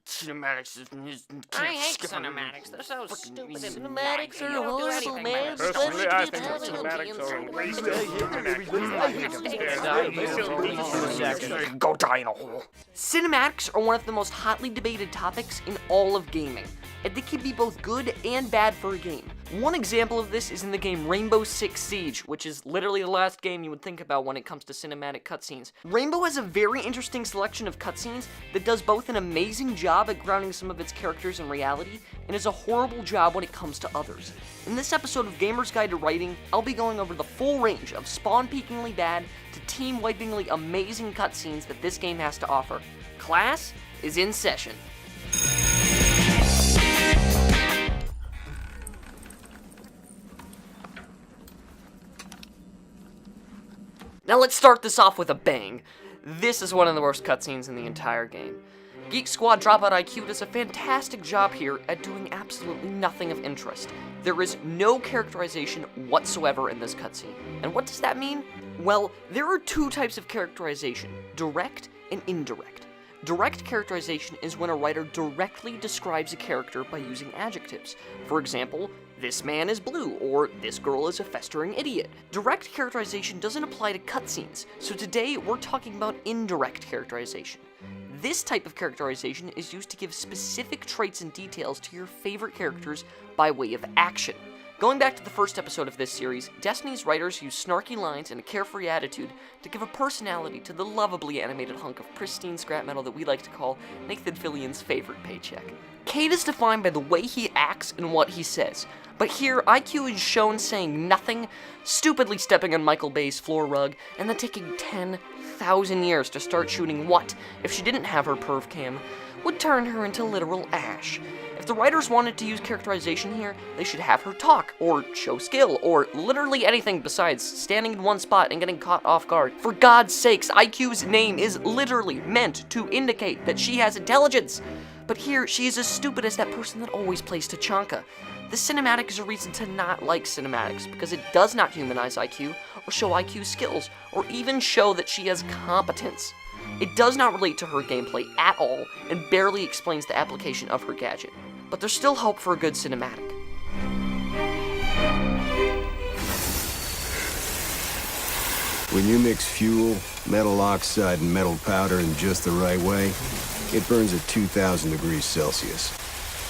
cinematics is... I hate cinematics. They're so stupid. Cinematics are You don't do horrible, anything man. better. Personally, I think the cinematics are Go die in a hole. Cinematics are one of the most hotly debated topics in all of gaming, and they can be both good and bad for a game. One example of this is in the game Rainbow Six Siege, which is literally the last game you would think about when it comes to cinematic cutscenes. Rainbow has a very interesting selection of cutscenes that does both an amazing job at grounding some of its characters in reality, and is a horrible job when it comes to others. In this episode of Gamer's Guide to Writing, I'll be going over the full range of spawn-peakingly bad to team-wipingly amazing cutscenes that this game has to offer. Class is in session. Now let's start this off with a bang. This is one of the worst cutscenes in the entire game. Geek Squad Dropout IQ does a fantastic job here at doing absolutely nothing of interest. There is no characterization whatsoever in this cutscene. And what does that mean? Well, there are two types of characterization, direct and indirect. Direct characterization is when a writer directly describes a character by using adjectives. For example, this man is blue, or this girl is a festering idiot. Direct characterization doesn't apply to cutscenes, so today we're talking about indirect characterization. This type of characterization is used to give specific traits and details to your favorite characters by way of action. Going back to the first episode of this series, Destiny's writers use snarky lines and a carefree attitude to give a personality to the lovably animated hunk of pristine scrap metal that we like to call Nathan Fillion's favorite paycheck. Cayde is defined by the way he acts and what he says, but here IQ is shown saying nothing, stupidly stepping on Michael Bay's floor rug, and then taking 10,000 years to start shooting what, if she didn't have her perv cam, would turn her into literal ash. If the writers wanted to use characterization here, they should have her talk, or show skill, or literally anything besides standing in one spot and getting caught off guard. For God's sakes, IQ's name is literally meant to indicate that she has intelligence. But here, she is as stupid as that person that always plays Tachanka. This cinematic is a reason to not like cinematics, because it does not humanize IQ, or show IQ's skills, or even show that she has competence. It does not relate to her gameplay at all, and barely explains the application of her gadget. But there's still hope for a good cinematic. When you mix fuel, metal oxide, and metal powder in just the right way, it burns at 2,000 degrees Celsius.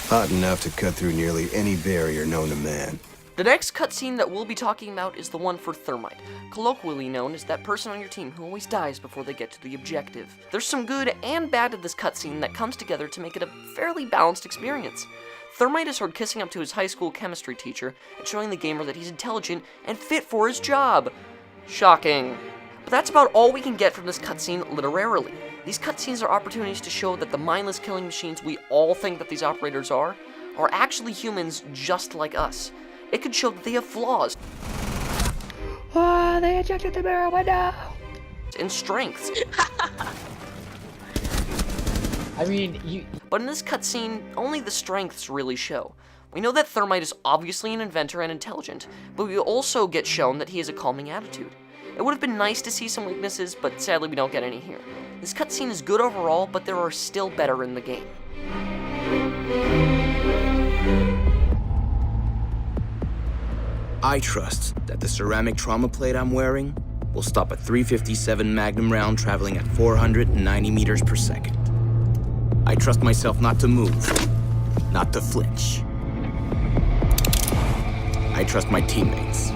Hot enough to cut through nearly any barrier known to man. The next cutscene that we'll be talking about is the one for Thermite, colloquially known as that person on your team who always dies before they get to the objective. There's some good and bad to this cutscene that comes together to make it a fairly balanced experience. Thermite is heard kissing up to his high school chemistry teacher and showing the gamer that he's intelligent and fit for his job. Shocking. But that's about all we can get from this cutscene literarily. These cutscenes are opportunities to show that the mindless killing machines we all think that these operators are actually humans just like us. It could show that they have flaws. Oh, they ejected the mirror window! And strengths. I mean, But in this cutscene, only the strengths really show. We know that Thermite is obviously an inventor and intelligent, but we also get shown that he has a calming attitude. It would have been nice to see some weaknesses, but sadly we don't get any here. This cutscene is good overall, but there are still better in the game. I trust that the ceramic trauma plate I'm wearing will stop a .357 Magnum round traveling at 490 meters per second. I trust myself not to move, not to flinch. I trust my teammates.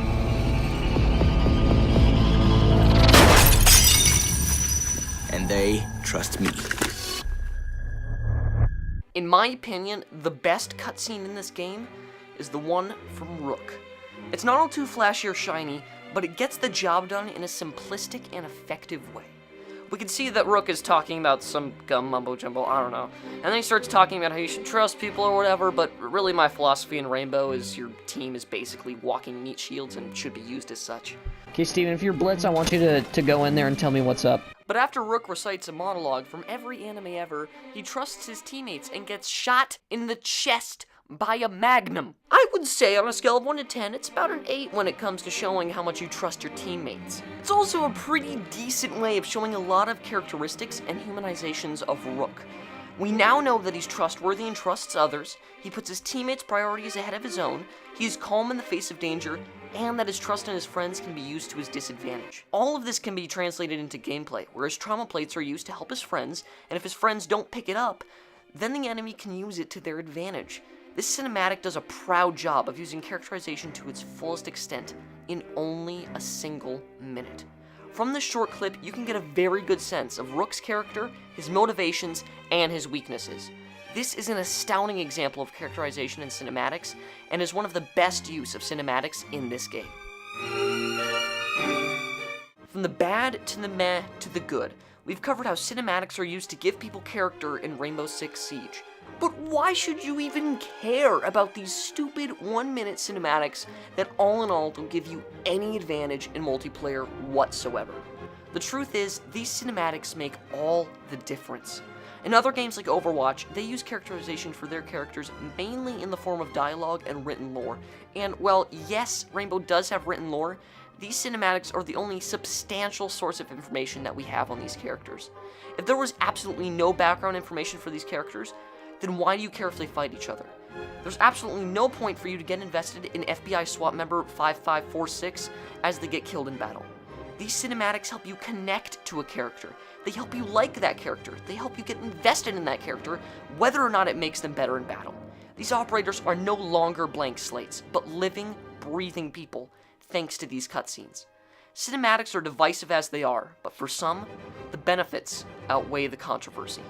And they trust me. In my opinion, the best cutscene in this game is the one from Rook. It's not all too flashy or shiny, but it gets the job done in a simplistic and effective way. We can see that Rook is talking about some gum mumbo-jumbo, I don't know. And then he starts talking about how you should trust people or whatever, but really my philosophy in Rainbow is your team is basically walking meat shields and should be used as such. okay, Steven, if you're Blitz, I want you to go in there and tell me what's up. But after Rook recites a monologue from every anime ever, he trusts his teammates and gets shot in the chest by a magnum. I would say on a scale of 1 to 10, it's about an 8 when it comes to showing how much you trust your teammates. It's also a pretty decent way of showing a lot of characteristics and humanizations of Rook. We now know that he's trustworthy and trusts others, he puts his teammates' priorities ahead of his own, he's calm in the face of danger, and that his trust in his friends can be used to his disadvantage. All of this can be translated into gameplay, where his trauma plates are used to help his friends, and if his friends don't pick it up, then the enemy can use it to their advantage. This cinematic does a proud job of using characterization to its fullest extent in only a single minute. From this short clip, you can get a very good sense of Rook's character, his motivations, and his weaknesses. This is an astounding example of characterization in cinematics, and is one of the best use of cinematics in this game. From the bad to the meh to the good, we've covered how cinematics are used to give people character in Rainbow Six Siege. But why should you even care about these stupid 1-minute cinematics that all in all don't give you any advantage in multiplayer whatsoever? The truth is, these cinematics make all the difference. In other games like Overwatch, they use characterization for their characters mainly in the form of dialogue and written lore. And while yes, Rainbow does have written lore, these cinematics are the only substantial source of information that we have on these characters. If there was absolutely no background information for these characters, then why do you care if they fight each other? There's absolutely no point for you to get invested in FBI SWAT member 5546 as they get killed in battle. These cinematics help you connect to a character. They help you like that character. They help you get invested in that character, whether or not it makes them better in battle. These operators are no longer blank slates, but living, breathing people, thanks to these cutscenes. Cinematics are divisive as they are, but for some, the benefits outweigh the controversy.